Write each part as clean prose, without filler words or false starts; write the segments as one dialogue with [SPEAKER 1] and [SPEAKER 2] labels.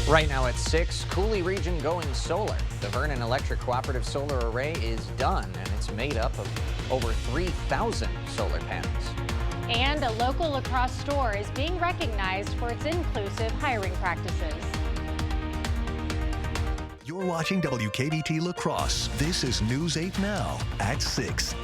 [SPEAKER 1] Right now at 6, Cooley Region going solar. The Vernon Electric Cooperative Solar Array is done, and it's made up of over 3,000 solar panels.
[SPEAKER 2] And a local La Crosse store is being recognized for its inclusive hiring practices.
[SPEAKER 3] You're watching WKBT La Crosse. This is News 8 Now at 6.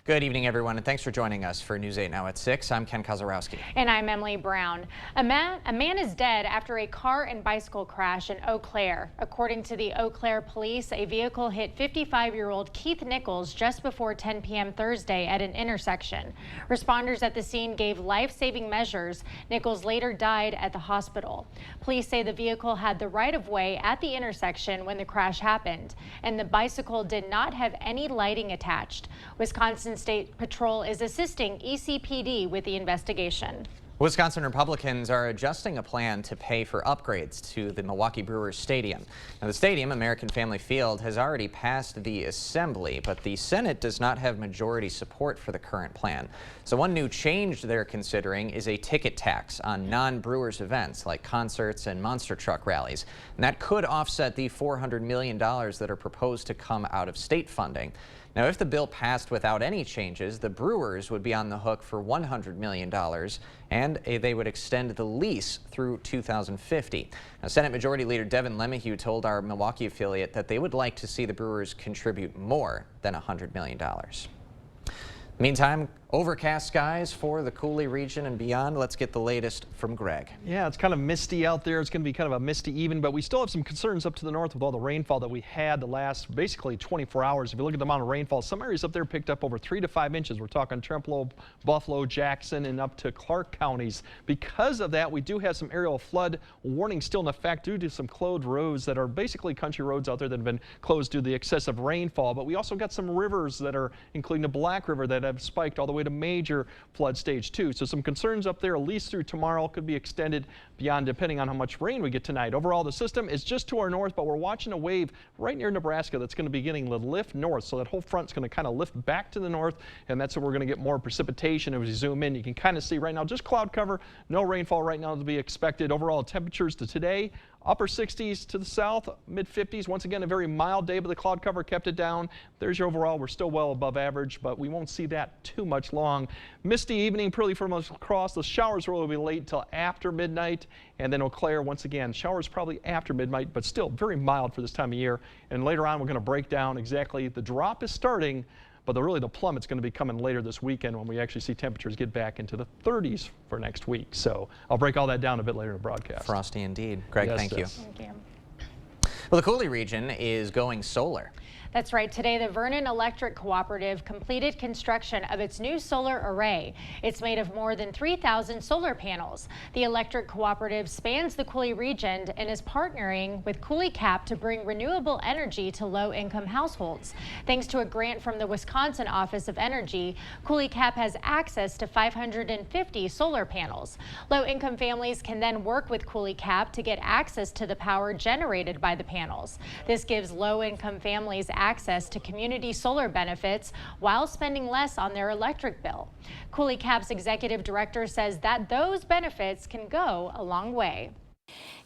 [SPEAKER 1] Good evening, everyone, and thanks for joining us for News 8 Now at 6. I'm Ken Kozarowski.
[SPEAKER 2] And I'm Emily Brown. A man is dead after a car and bicycle crash in Eau Claire. According to the Eau Claire police, a vehicle hit 55-year-old Keith Nichols just before 10 p.m. Thursday at an intersection. Responders at the scene gave life-saving measures. Nichols later died at the hospital. Police say the vehicle had the right-of-way at the intersection when the crash happened, and the bicycle did not have any lighting attached. Wisconsin State Patrol is assisting ECPD with the investigation.
[SPEAKER 1] Wisconsin Republicans are adjusting a plan to pay for upgrades to the Milwaukee Brewers Stadium. Now, the stadium, American Family Field, has already passed the Assembly, but the Senate does not have majority support for the current plan. So one new change they're considering is a ticket tax on non-Brewers events like concerts and monster truck rallies. And that could offset the $400 million that are proposed to come out of state funding. Now, if the bill passed without any changes, the Brewers would be on the hook for $100 million, and they would extend the lease through 2050. Now, Senate Majority Leader Devin LeMahieu told our Milwaukee affiliate that they would like to see the Brewers contribute more than $100 million. Meantime, overcast skies for the Cooley region and beyond. Let's get the latest from Greg.
[SPEAKER 4] Yeah, it's kind of misty out there. It's going to be kind of a misty evening, but we still have some concerns up to the north with all the rainfall that we had the last basically 24 hours. If you look at the amount of rainfall, some areas up there picked up over 3 to 5 inches. We're talking Trempealeau, Buffalo, Jackson, and up to Clark counties. Because of that, we do have some aerial flood warnings still in effect due to some closed roads that are basically country roads out there that have been closed due to the excessive rainfall. But we also got some rivers that are, including the Black River, that have spiked all the way to major flood stage 2. So some concerns up there, at least through tomorrow, could be extended beyond depending on how much rain we get tonight. Overall, the system is just to our north, but we're watching a wave right near Nebraska that's going to be getting the lift north. So that whole front's going to kind of lift back to the north, and that's where we're going to get more precipitation. As we zoom in, you can kind of see right now just cloud cover, no rainfall right now to be expected. Overall temperatures to today, upper 60s to the south, mid 50s. Once again, a very mild day, but the cloud cover kept it down. There's your overall. We're still well above average, but we won't see that too much long. Misty evening, pretty for most across. The showers will be late till after midnight, and then Eau Claire once again. Showers probably after midnight, but still very mild for this time of year. And later on, we're going to break down exactly the drop is starting, but the plummet's going to be coming later this weekend when we actually see temperatures get back into the 30s for next week. So I'll break all that down a bit later in the broadcast.
[SPEAKER 1] Frosty indeed. Greg,
[SPEAKER 4] Yes,
[SPEAKER 1] thank you.
[SPEAKER 2] Thank you.
[SPEAKER 1] Well, the Cooley region is going solar.
[SPEAKER 2] That's right. Today, the Vernon Electric Cooperative completed construction of its new solar array. It's made of more than 3,000 solar panels. The electric cooperative spans the Cooley region and is partnering with Cooley Cap to bring renewable energy to low-income households. Thanks to a grant from the Wisconsin Office of Energy, Cooley Cap has access to 550 solar panels. Low-income families can then work with Cooley Cap to get access to the power generated by the panels. This gives low-income families access to community solar benefits while spending less on their electric bill. Cooley Cap's executive director says that those benefits can go a long way.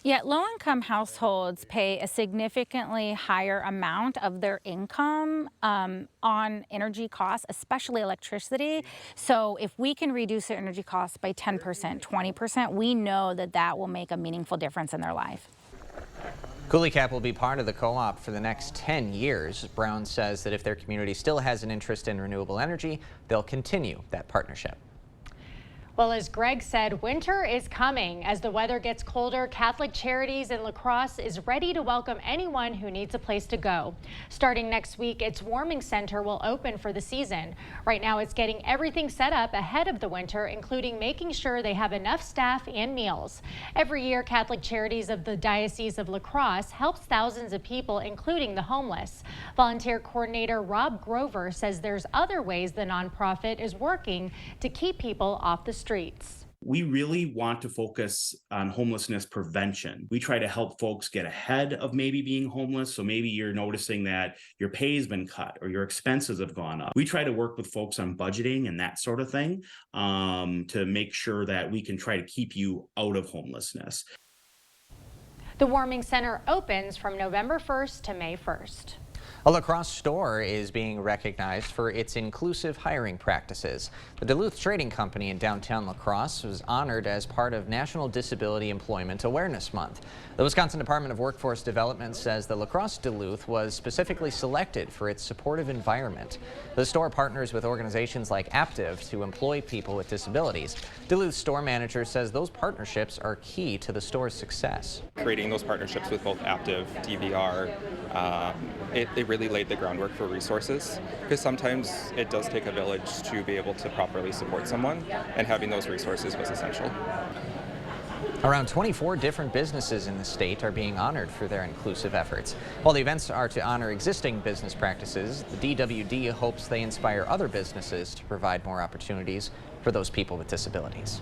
[SPEAKER 5] Yet low-income households pay a significantly higher amount of their income on energy costs, especially electricity. So if we can reduce their energy costs by 10%, 20%, we know that that will make a meaningful difference in their life.
[SPEAKER 1] Cooley Cap will be part of the co-op for the next 10 years. Brown says that if their community still has an interest in renewable energy, they'll continue that partnership.
[SPEAKER 2] Well, as Greg said, winter is coming. As the weather gets colder, Catholic Charities in La Crosse is ready to welcome anyone who needs a place to go. Starting next week, its warming center will open for the season. Right now, it's getting everything set up ahead of the winter, including making sure they have enough staff and meals. Every year, Catholic Charities of the Diocese of La Crosse helps thousands of people, including the homeless. Volunteer coordinator Rob Grover says there's other ways the nonprofit is working to keep people off the streets.
[SPEAKER 6] We really want to focus on homelessness prevention. We try to help folks get ahead of maybe being homeless. So maybe you're noticing that your pay has been cut or your expenses have gone up. We try to work with folks on budgeting and that sort of thing to make sure that we can try to keep you out of homelessness.
[SPEAKER 2] The Warming Center opens from November 1st to May 1st.
[SPEAKER 1] A La Crosse store is being recognized for its inclusive hiring practices. The Duluth Trading Company in downtown La Crosse was honored as part of National Disability Employment Awareness Month. The Wisconsin Department of Workforce Development says the La Crosse Duluth was specifically selected for its supportive environment. The store partners with organizations like Aptiv to employ people with disabilities. Duluth store manager says those partnerships are key to the store's success.
[SPEAKER 7] Creating those partnerships with both Aptiv, DVR, it really laid the groundwork for resources, because sometimes it does take a village to be able to properly support someone, and having those resources was essential.
[SPEAKER 1] Around 24 different businesses in the state are being honored for their inclusive efforts. While the events are to honor existing business practices, the DWD hopes they inspire other businesses to provide more opportunities for those people with disabilities.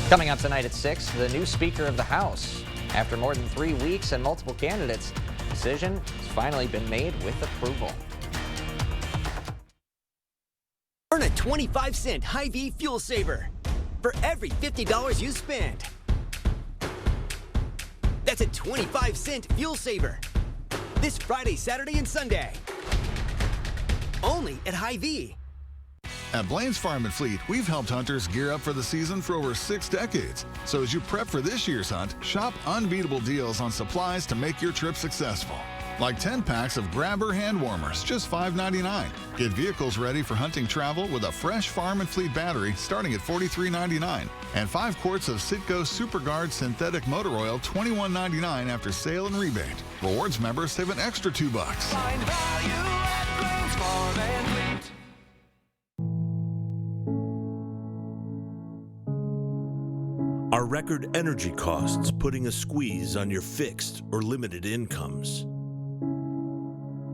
[SPEAKER 1] Coming up tonight at 6, the new Speaker of the House. After more than 3 weeks and multiple candidates, the decision has finally been made with approval.
[SPEAKER 8] Earn a 25-cent Hy-Vee fuel saver for every $50 you spend. That's a 25-cent fuel saver this Friday, Saturday, and Sunday. Only at Hy-Vee.
[SPEAKER 9] At Blaine's Farm and Fleet, we've helped hunters gear up for the season for over 6 decades. So as you prep for this year's hunt, shop unbeatable deals on supplies to make your trip successful. Like 10 packs of Grabber hand warmers, just $5.99. Get vehicles ready for hunting travel with a fresh Farm and Fleet battery starting at $43.99. And 5 quarts of Citgo SuperGuard synthetic motor oil, $21.99 after sale and rebate. Rewards members save an extra $2.
[SPEAKER 3] Find value at Blaine's Farm and Fleet.
[SPEAKER 10] Are record energy costs putting a squeeze on your fixed or limited incomes?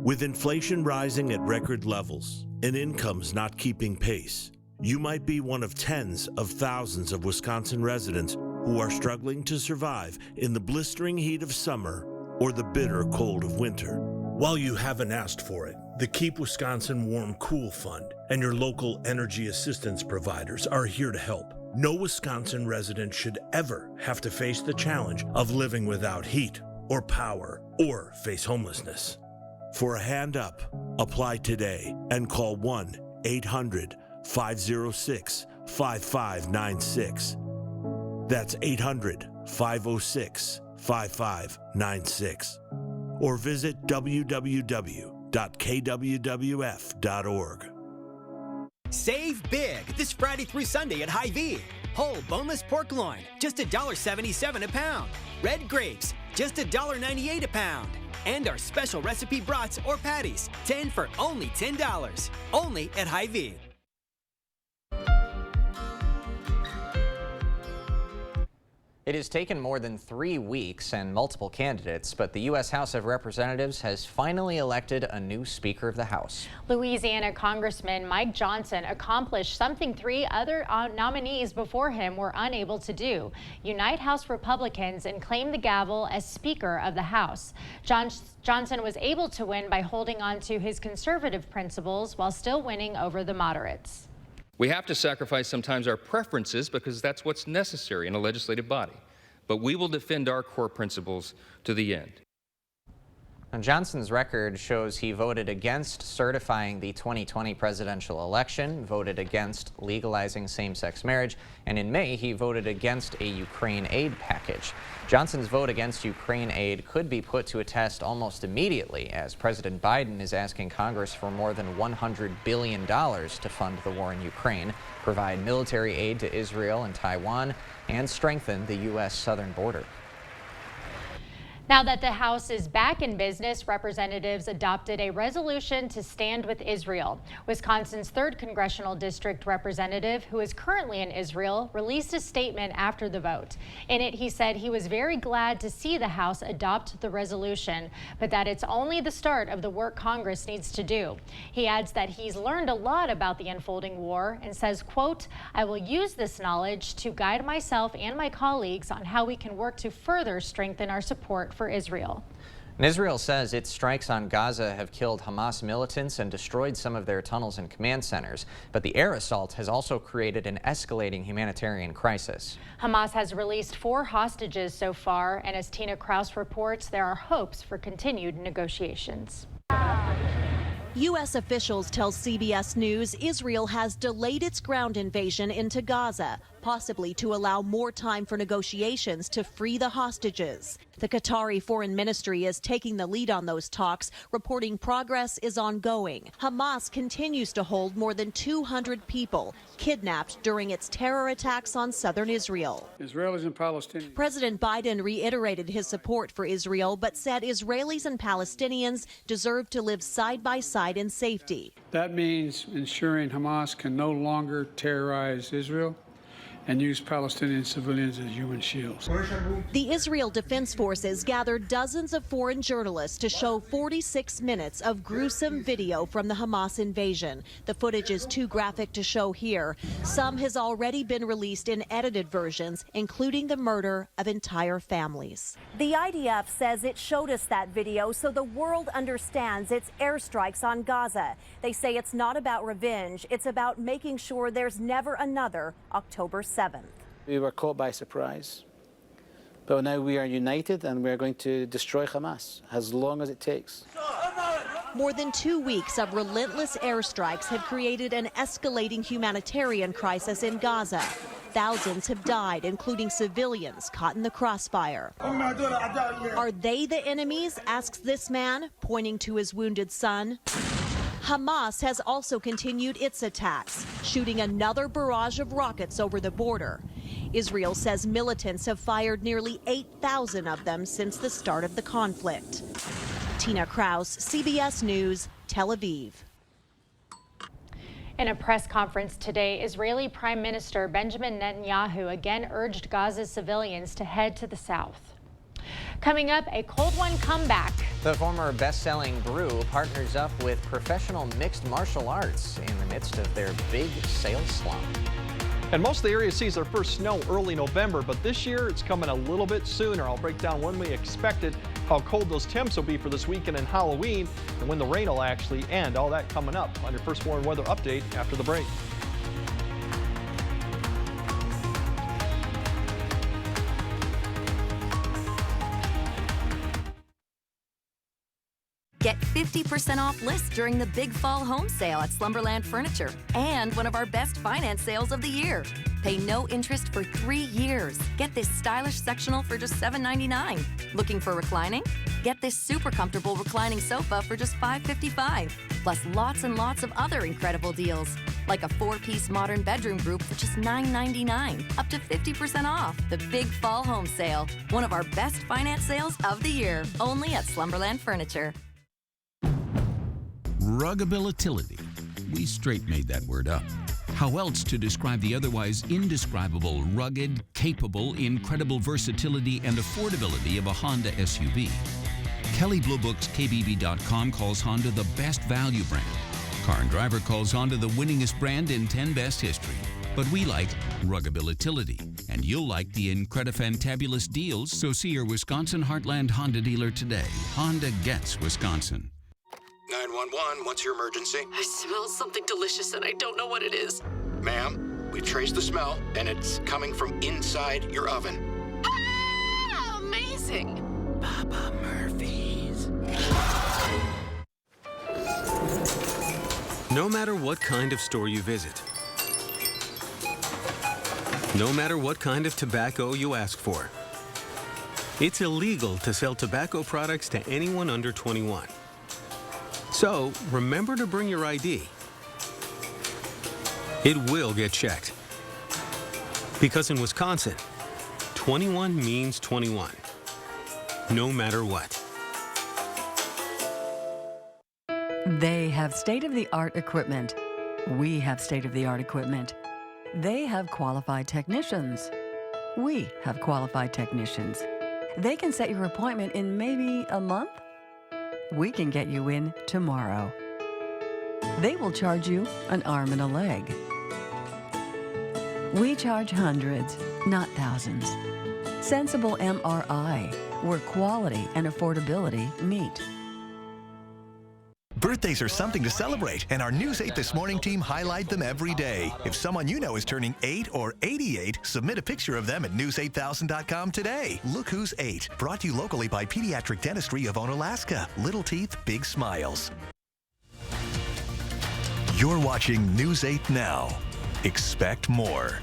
[SPEAKER 10] With inflation rising at record levels and incomes not keeping pace, you might be one of tens of thousands of Wisconsin residents who are struggling to survive in the blistering heat of summer or the bitter cold of winter. While you haven't asked for it, the Keep Wisconsin Warm Cool Fund and your local energy assistance providers are here to help. No Wisconsin resident should ever have to face the challenge of living without heat or power or face homelessness. For a hand up, apply today and call 1-800-506-5596. That's 800-506-5596. Or visit www.kwwf.org.
[SPEAKER 8] Save big this Friday through Sunday at Hy-Vee. Whole boneless pork loin, just $1.77 a pound. Red grapes, just $1.98 a pound. And our special recipe brats or patties, 10 for only $10. Only at Hy-Vee.
[SPEAKER 1] It has taken more than 3 weeks and multiple candidates, but the U.S. House of Representatives has finally elected a new Speaker of the House.
[SPEAKER 2] Louisiana Congressman Mike Johnson accomplished something 3 other nominees before him were unable to do: unite House Republicans and claim the gavel as Speaker of the House. Johnson was able to win by holding on to his conservative principles while still winning over the moderates.
[SPEAKER 11] We have to sacrifice sometimes our preferences because that's what's necessary in a legislative body. But we will defend our core principles to the end.
[SPEAKER 1] Now, Johnson's record shows he voted against certifying the 2020 presidential election, voted against legalizing same-sex marriage, and in May he voted against a Ukraine aid package. Johnson's vote against Ukraine aid could be put to a test almost immediately, as President Biden is asking Congress for more than $100 billion to fund the war in Ukraine, provide military aid to Israel and Taiwan, and strengthen the U.S. southern border.
[SPEAKER 2] Now that the House is back in business, representatives adopted a resolution to stand with Israel. Wisconsin's 3rd Congressional District representative, who is currently in Israel, released a statement after the vote. In it, he said he was very glad to see the House adopt the resolution, but that it's only the start of the work Congress needs to do. He adds that he's learned a lot about the unfolding war and says, quote, "I will use this knowledge to guide myself and my colleagues on how we can work to further strengthen our support for Israel."
[SPEAKER 1] And Israel says its strikes on Gaza have killed Hamas militants and destroyed some of their tunnels and command centers. But the air assault has also created an escalating humanitarian crisis.
[SPEAKER 2] Hamas has released 4 hostages so far, and as Tina Kraus reports, there are hopes for continued negotiations.
[SPEAKER 12] U.S. officials tell CBS News Israel has delayed its ground invasion into Gaza, possibly to allow more time for negotiations to free the hostages. The Qatari Foreign Ministry is taking the lead on those talks, reporting progress is ongoing. Hamas continues to hold more than 200 people kidnapped during its terror attacks on southern Israel.
[SPEAKER 13] Israelis and Palestinians.
[SPEAKER 12] President Biden reiterated his support for Israel, but said Israelis and Palestinians deserve to live side by side in safety.
[SPEAKER 13] That means ensuring Hamas can no longer terrorize Israel and use Palestinian civilians as human shields.
[SPEAKER 12] The Israel Defense Forces gathered dozens of foreign journalists to show 46 minutes of gruesome video from the Hamas invasion. The footage is too graphic to show here. Some has already been released in edited versions, including the murder of entire families.
[SPEAKER 14] The IDF says it showed us that video so the world understands its airstrikes on Gaza. They say it's not about revenge, it's about making sure there's never another October 7th.
[SPEAKER 15] We were caught by surprise, but now we are united and we are going to destroy Hamas as long as it takes.
[SPEAKER 12] More than 2 weeks of relentless airstrikes have created an escalating humanitarian crisis in Gaza. Thousands have died, including civilians caught in the crossfire. Are they the enemies, asks this man, pointing to his wounded son. Hamas has also continued its attacks, shooting another barrage of rockets over the border. Israel says militants have fired nearly 8,000 of them since the start of the conflict. Tina Kraus, CBS News, Tel Aviv.
[SPEAKER 2] In a press conference today, Israeli Prime Minister Benjamin Netanyahu again urged Gaza's civilians to head to the south. Coming up, a cold one comeback.
[SPEAKER 1] The former best-selling brew partners up with professional mixed martial arts in the midst of their big sales slump.
[SPEAKER 4] And most of the area sees their first snow early November, but this year it's coming a little bit sooner. I'll break down when we expect it, how cold those temps will be for this weekend and Halloween, and when the rain will actually end. All that coming up on your First Warn Weather Update after the break.
[SPEAKER 16] Get 50% off lists during the Big Fall Home Sale at Slumberland Furniture and one of our best finance sales of the year. Pay no interest for 3 years. Get this stylish sectional for just $7.99. Looking for reclining? Get this super comfortable reclining sofa for just $5.55. Plus lots and lots of other incredible deals, like a 4-piece modern bedroom group for just $9.99. Up to 50% off. The Big Fall Home Sale, one of our best finance sales of the year, only at Slumberland Furniture.
[SPEAKER 17] Ruggability. We straight made that word up. How else to describe the otherwise indescribable, rugged, capable, incredible versatility and affordability of a Honda SUV? Kelley Blue Book's KBB.com calls Honda the best value brand. Car and Driver calls Honda the winningest brand in 10 Best history. But we like ruggability, and you'll like the incredifantabulous deals, so see your Wisconsin Heartland Honda dealer today. Honda gets Wisconsin.
[SPEAKER 18] 911, what's your emergency?
[SPEAKER 19] I smell something delicious and I don't know what it is.
[SPEAKER 18] Ma'am, we've traced the smell and it's coming from inside your oven.
[SPEAKER 19] Ah, amazing.
[SPEAKER 18] Papa Murphy's.
[SPEAKER 20] No matter what kind of store you visit, no matter what kind of tobacco you ask for, it's illegal to sell tobacco products to anyone under 21. So, remember to bring your ID. It will get checked. Because in Wisconsin, 21 means 21. No matter what.
[SPEAKER 21] They have state-of-the-art equipment. We have state-of-the-art equipment. They have qualified technicians. We have qualified technicians. They can set your appointment in maybe a month. We can get you in tomorrow. They will charge you an arm and a leg. We charge hundreds, not thousands. Sensible MRI, where quality and affordability meet.
[SPEAKER 3] Birthdays are something to celebrate, and our News 8 This Morning team highlight them every day. If someone you know is turning 8 or 88, submit a picture of them at news8000.com today. Look Who's 8, brought to you locally by Pediatric Dentistry of Onalaska. Little teeth, big smiles. You're watching News 8 Now. Expect more.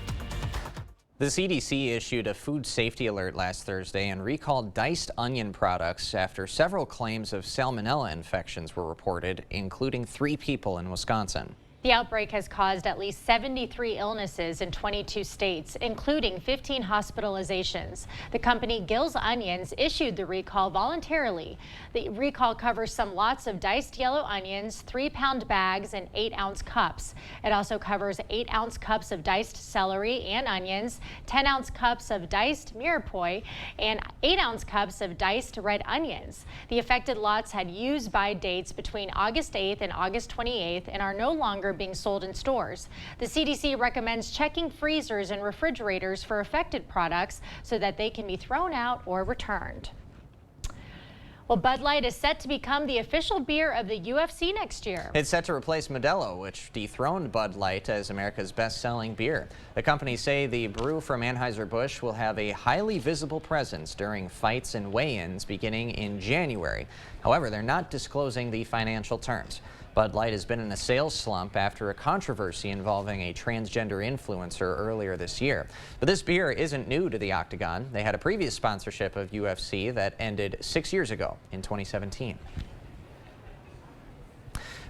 [SPEAKER 1] The CDC issued a food safety alert last Thursday and recalled diced onion products after several claims of salmonella infections were reported, including 3 people in Wisconsin.
[SPEAKER 2] The outbreak has caused at least 73 illnesses in 22 states, including 15 hospitalizations. The company Gill's Onions issued the recall voluntarily. The recall covers some lots of diced yellow onions, 3-pound bags, and 8-ounce cups. It also covers 8-ounce cups of diced celery and onions, 10-ounce cups of diced mirepoix, and 8-ounce cups of diced red onions. The affected lots had use-by dates between August 8th and August 28th and are no longer being sold in stores. The CDC recommends checking freezers and refrigerators for affected products so that they can be thrown out or returned. Well, Bud Light is set to become the official beer of the UFC next year.
[SPEAKER 1] It's set to replace Modelo, which dethroned Bud Light as America's best-selling beer. The companies say the brew from Anheuser-Busch will have a highly visible presence during fights and weigh-ins beginning in January. However, they're not disclosing the financial terms. Bud Light has been in a sales slump after a controversy involving a transgender influencer earlier this year. But this beer isn't new to the Octagon. They had a previous sponsorship of UFC that ended 6 years ago in 2017.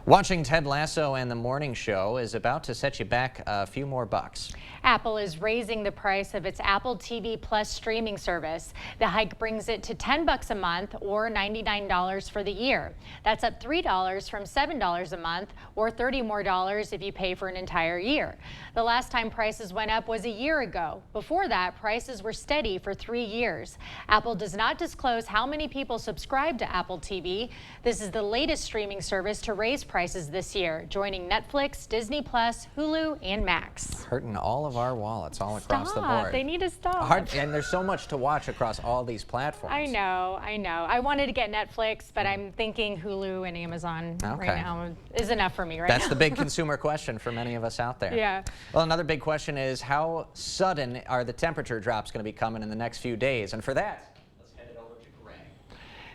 [SPEAKER 1] Watching Ted Lasso and The Morning Show is about to set you back a few more bucks.
[SPEAKER 2] Apple is raising the price of its Apple TV Plus streaming service. The hike brings it to $10 a month or $99 for the year. That's up $3 from $7 a month or $30 more if you pay for an entire year. The last time prices went up was a year ago. Before that, prices were steady for 3 years. Apple does not disclose how many people subscribe to Apple TV. This is the latest streaming service to raise prices this year, joining Netflix, Disney Plus, Hulu, and Max.
[SPEAKER 1] Hurting all of our wallets all across the board.
[SPEAKER 2] They need to stop.
[SPEAKER 1] And there's so much to watch across all these platforms.
[SPEAKER 2] I know. I wanted to get Netflix, but I'm thinking Hulu and Amazon right now is enough for me right now.
[SPEAKER 1] That's the big consumer question for many of us out there.
[SPEAKER 2] Yeah.
[SPEAKER 1] Well, another big question is how sudden are the temperature drops going to be coming in the next few days? And for that,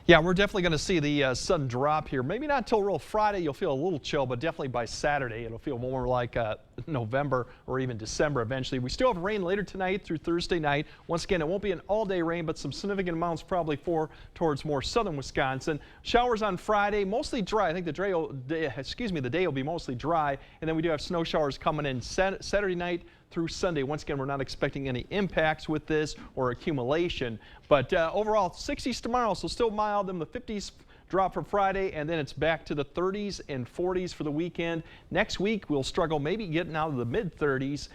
[SPEAKER 4] yeah, we're definitely going to see the sudden drop here. Maybe not until real Friday you'll feel a little chill, but definitely by Saturday it'll feel more like November or even December eventually. We still have rain later tonight through Thursday night. Once again, it won't be an all-day rain, but some significant amounts probably towards more southern Wisconsin. Showers on Friday, mostly dry. I think the day will be mostly dry, and then we do have snow showers coming in Saturday night through Sunday. Once again, we're not expecting any impacts with this or accumulation, but overall 60s tomorrow, so still mild, and the 50s drop for Friday, and then it's back to the 30s and 40s for the weekend. Next week we'll struggle maybe getting out of the mid-30s,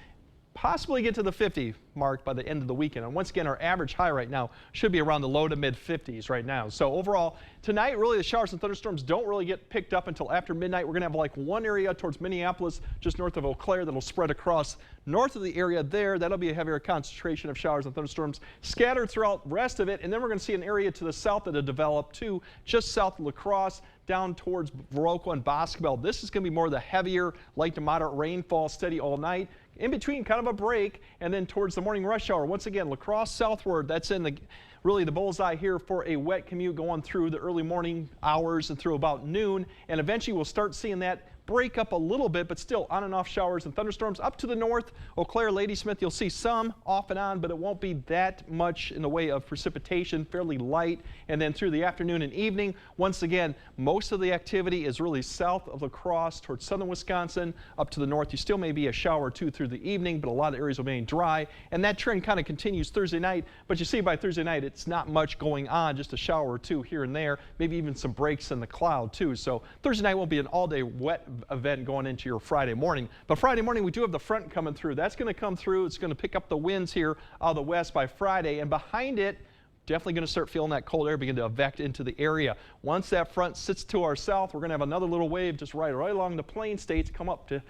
[SPEAKER 4] possibly get to the 50 mark by the end of the weekend. And once again, our average high right now should be around the low to mid 50s right now. So overall, tonight, really the showers and thunderstorms don't really get picked up until after midnight. We're going to have like one area towards Minneapolis, just north of Eau Claire, that'll spread across north of the area there. That'll be a heavier concentration of showers and thunderstorms scattered throughout the rest of it. And then we're going to see an area to the south that'll develop too, just south of La Crosse, down towards Viroqua and Boscobel. This is going to be more of the heavier, light to moderate rainfall, steady all night. In between, kind of a break, and then towards the morning rush hour. Once again, La Crosse southward, that's in really the bullseye here for a wet commute going through the early morning hours and through about noon. And eventually we'll start seeing that break up a little bit, but still on and off showers and thunderstorms. Up to the north, Eau Claire, Ladysmith, you'll see some off and on, but it won't be that much in the way of precipitation, fairly light. And then through the afternoon and evening, once again, most of the activity is really south of La Crosse towards southern Wisconsin. Up to the north, you still may be a shower or two through the evening, but a lot of areas will remain dry. And that trend kind of continues Thursday night, but you see by Thursday night, it's not much going on, just a shower or two here and there, maybe even some breaks in the cloud too. So Thursday night won't be an all-day wet event going into your Friday morning. But Friday morning, we do have the front coming through. That's going to come through. It's going to pick up the winds here out of the west by Friday. And behind it, definitely going to start feeling that cold air begin to evect into the area. Once that front sits to our south, we're going to have another little wave just right along the plain states come up to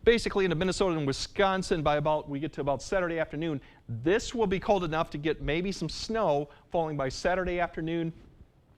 [SPEAKER 4] basically into Minnesota and Wisconsin by we get to about Saturday afternoon. This will be cold enough to get maybe some snow falling by Saturday afternoon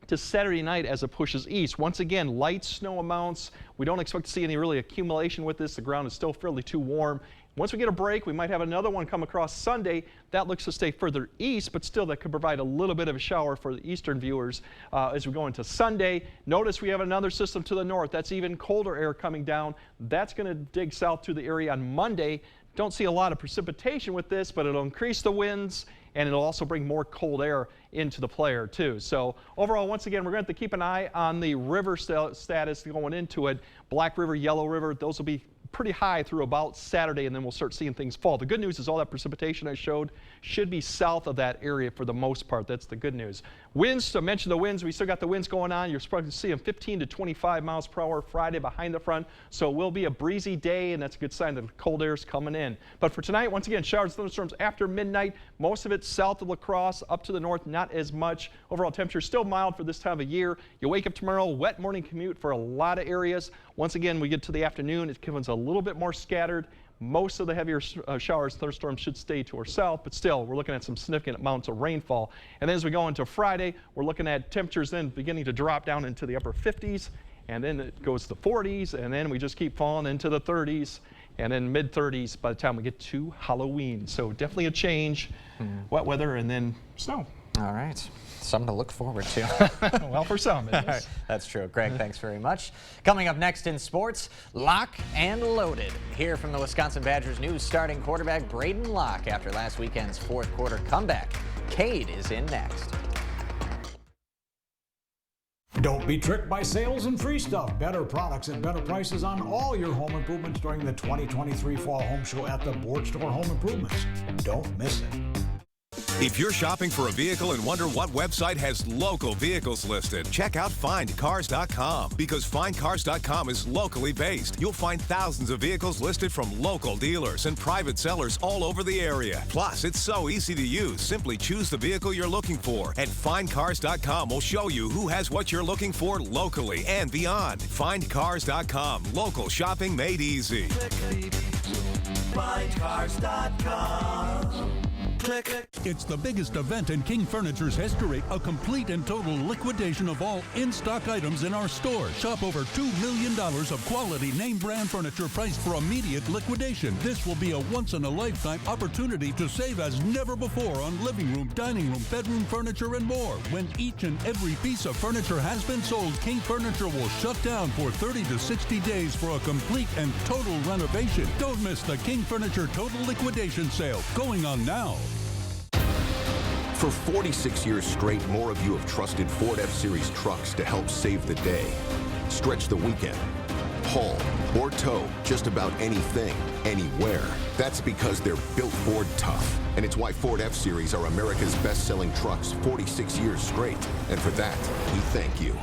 [SPEAKER 4] to Saturday night as it pushes east. Once again, light snow amounts. We don't expect to see any really accumulation with this. The ground is still fairly too warm. Once we get a break, we might have another one come across Sunday. That looks to stay further east, but still that could provide a little bit of a shower for the eastern viewers as we go into Sunday. Notice we have another system to the north. That's even colder air coming down. That's going to dig south through the area on Monday. Don't see a lot of precipitation with this, but it'll increase the winds, and it'll also bring more cold air into the player too. So overall, once again, we're going to have to keep an eye on the river status going into it. Black River, Yellow River, those will be pretty high through about Saturday, and then we'll start seeing things fall. The good news is all that precipitation I showed should be south of that area for the most part. That's the good news. Winds, to mention the winds, we still got the winds going on. You're supposed to see them 15 to 25 miles per hour Friday behind the front. So it will be a breezy day, and that's a good sign that the cold air is coming in. But for tonight, once again, showers, thunderstorms after midnight. Most of it south of La Crosse, up to the north, not as much. Overall temperature still mild for this time of year. You wake up tomorrow, wet morning commute for a lot of areas. Once again, we get to the afternoon, it becomes a little bit more scattered. Most of the heavier showers, thunderstorms should stay to our south, but still, we're looking at some significant amounts of rainfall. And then as we go into Friday, we're looking at temperatures then beginning to drop down into the upper 50s, and then it goes to the 40s, and then we just keep falling into the 30s, and then mid 30s by the time we get to Halloween. So definitely a change, wet weather, and then snow.
[SPEAKER 1] All right. Something to look forward to.
[SPEAKER 4] Well, for some, it is.
[SPEAKER 1] That's true. Greg, thanks very much. Coming up next in sports, lock and loaded. Hear from the Wisconsin Badgers' new starting quarterback, Braden Locke, after last weekend's fourth quarter comeback. Cade is in next.
[SPEAKER 5] Don't be tricked by sales and free stuff. Better products and better prices on all your home improvements during the 2023 Fall Home Show at the Board Store Home Improvements. Don't miss it.
[SPEAKER 22] If you're shopping for a vehicle and wonder what website has local vehicles listed, check out FindCars.com, because FindCars.com is locally based. You'll find thousands of vehicles listed from local dealers and private sellers all over the area. Plus, it's so easy to use. Simply choose the vehicle you're looking for, and FindCars.com will show you who has what you're looking for locally and beyond. FindCars.com, local shopping made easy.
[SPEAKER 23] FindCars.com. It's the biggest event in King Furniture's history, a complete and total liquidation of all in-stock items in our store. Shop over $2 million of quality name brand furniture priced for immediate liquidation. This will be a once-in-a-lifetime opportunity to save as never before on living room, dining room, bedroom furniture, and more. When each and every piece of furniture has been sold, King Furniture will shut down for 30 to 60 days for a complete and total renovation. Don't miss the King Furniture Total Liquidation Sale, going on now.
[SPEAKER 24] For 46 years straight, more of you have trusted Ford F-Series trucks to help save the day. Stretch the weekend, haul, or tow just about anything, anywhere. That's because they're built Ford tough. And it's why Ford F-Series are America's best-selling trucks 46 years straight. And for that, we thank you.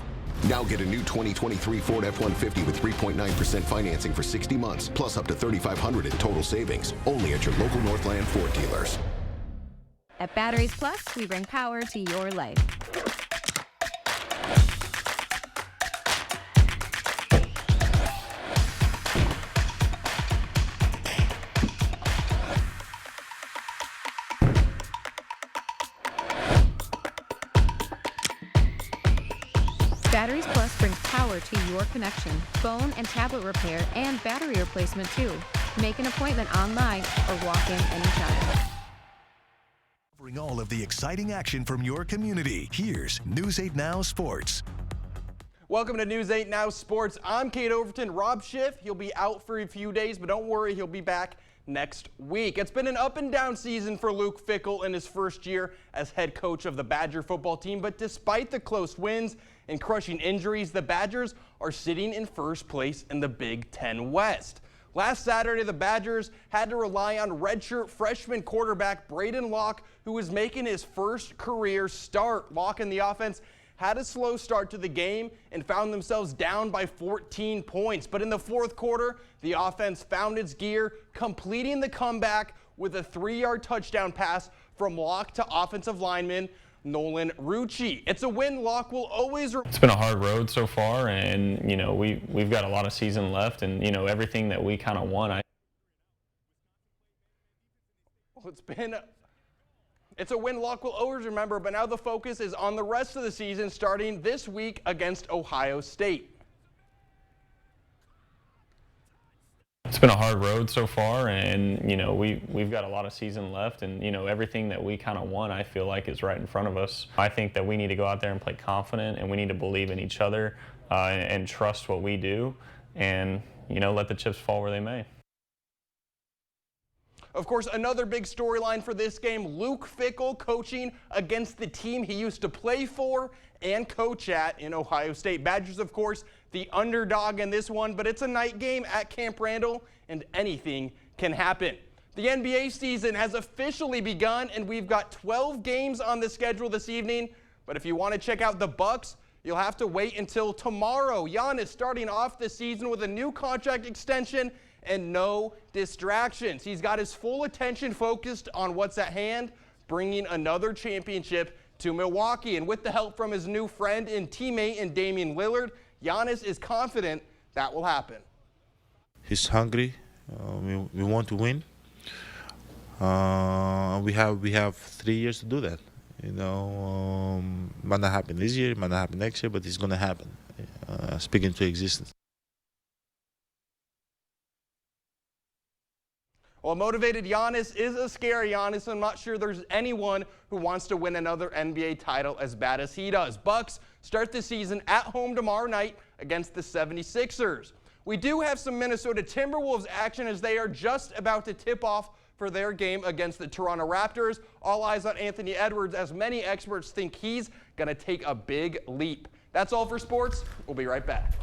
[SPEAKER 24] Now get a new 2023 Ford F-150 with 3.9% financing for 60 months, plus up to $3,500 in total savings. Only at your local Northland Ford dealers.
[SPEAKER 25] At Batteries Plus, we bring power to your life. Batteries Plus brings power to your connection, phone and tablet repair, and battery replacement too. Make an appointment online or walk in anytime.
[SPEAKER 3] Covering all of the exciting action from your community, here's News 8 Now Sports.
[SPEAKER 26] Welcome to News 8 Now Sports. I'm Kate Overton. Rob Schiff, he'll be out for a few days, but don't worry, he'll be back next week. It's been an up and down season for Luke Fickell in his first year as head coach of the Badger football team, but despite the close wins and crushing injuries, the Badgers are sitting in first place in the Big Ten West. Last Saturday, the Badgers had to rely on redshirt freshman quarterback Braden Locke, who was making his first career start. Locke and the offense had a slow start to the game and found themselves down by 14 points. But in the fourth quarter, the offense found its gear, completing the comeback with a 3-yard touchdown pass from Locke to offensive lineman Nolan Rucci. It's a win Locke will always.
[SPEAKER 27] It's been a hard road so far, and we've got a lot of season left, and everything that we kind of want.
[SPEAKER 26] Well, it's a win Locke will always remember, but now the focus is on the rest of the season starting this week against Ohio State.
[SPEAKER 6] It's been a hard road so far, and you know we've got a lot of season left, and you know everything that we kind of want, I feel like, is right in front of us. I think that we need to go out there and play confident, and we need to believe in each other and trust what we do, and you know let the chips fall where they may.
[SPEAKER 26] Of course, another big storyline for this game, Luke Fickell coaching against the team he used to play for and coach at in Ohio State. Badgers, of course, the underdog in this one, but it's a night game at Camp Randall, and anything can happen. The NBA season has officially begun, and we've got 12 games on the schedule this evening. But if you want to check out the Bucks, you'll have to wait until tomorrow. Giannis starting off the season with a new contract extension and no distractions. He's got his full attention focused on what's at hand, bringing another championship to Milwaukee. And with the help from his new friend and teammate in Damian Lillard, Giannis is confident that will happen.
[SPEAKER 7] He's hungry. We want to win. We have 3 years to do that. You know, might not happen this year, might not happen next year, but it's going to happen. Speak into existence.
[SPEAKER 26] Well, motivated Giannis is a scary Giannis. I'm not sure there's anyone who wants to win another NBA title as bad as he does. Bucks start the season at home tomorrow night against the 76ers. We do have some Minnesota Timberwolves action as they are just about to tip off for their game against the Toronto Raptors. All eyes on Anthony Edwards, as many experts think he's going to take a big leap. That's all for sports. We'll be right back.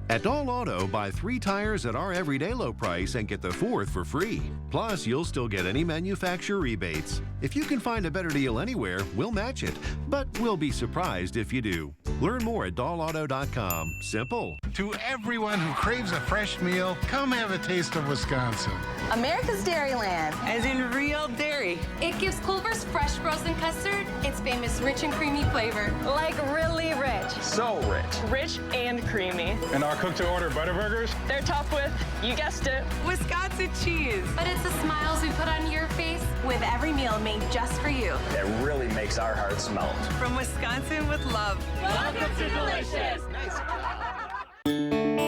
[SPEAKER 8] At All Auto, buy 3 tires at our everyday low price and get the 4th for free. Plus, you'll still get any manufacturer rebates. If you can find a better deal anywhere, we'll match it. But we'll be surprised if you do. Learn more at dollauto.com. Simple.
[SPEAKER 9] To everyone who craves a fresh meal, come have a taste of Wisconsin.
[SPEAKER 10] America's Dairyland, as in real dairy.
[SPEAKER 25] It gives Culver's fresh frozen custard its famous rich and creamy flavor.
[SPEAKER 10] Like really rich.
[SPEAKER 11] So rich.
[SPEAKER 10] Rich and creamy.
[SPEAKER 11] And our cook-to-order Butterburgers?
[SPEAKER 10] They're topped with, you guessed it, Wisconsin cheese.
[SPEAKER 25] But it's the smiles we put on your face
[SPEAKER 10] With every meal made just for you.
[SPEAKER 11] That really makes our hearts melt.
[SPEAKER 10] From Wisconsin with love. Welcome to Delicious.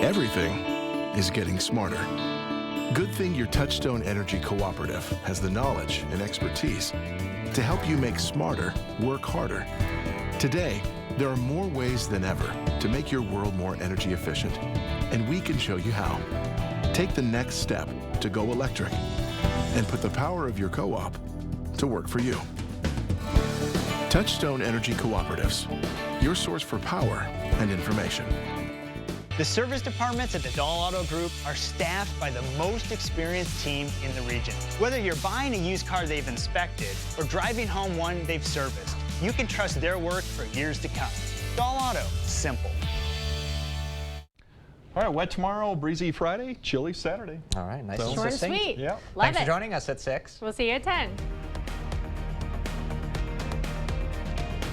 [SPEAKER 27] Everything is getting smarter. Good thing your Touchstone Energy Cooperative has the knowledge and expertise to help you make smarter work harder. Today, there are more ways than ever to make your world more energy efficient, and we can show you how. Take the next step to go electric and put the power of your co-op to work for you. Touchstone Energy Cooperatives, your source for power and information.
[SPEAKER 28] The service departments at the Doll Auto Group are staffed by the most experienced team in the region. Whether you're buying a used car they've inspected or driving home one they've serviced, you can trust their work for years to come. Doll Auto, simple.
[SPEAKER 4] All right, wet tomorrow, breezy Friday, chilly Saturday.
[SPEAKER 1] All right, nice
[SPEAKER 4] So,
[SPEAKER 1] and
[SPEAKER 2] Short and
[SPEAKER 1] succinct.
[SPEAKER 2] sweet.
[SPEAKER 4] Yeah.
[SPEAKER 2] Love
[SPEAKER 1] Thanks
[SPEAKER 2] it.
[SPEAKER 1] for joining us at 6.
[SPEAKER 2] We'll see you at 10.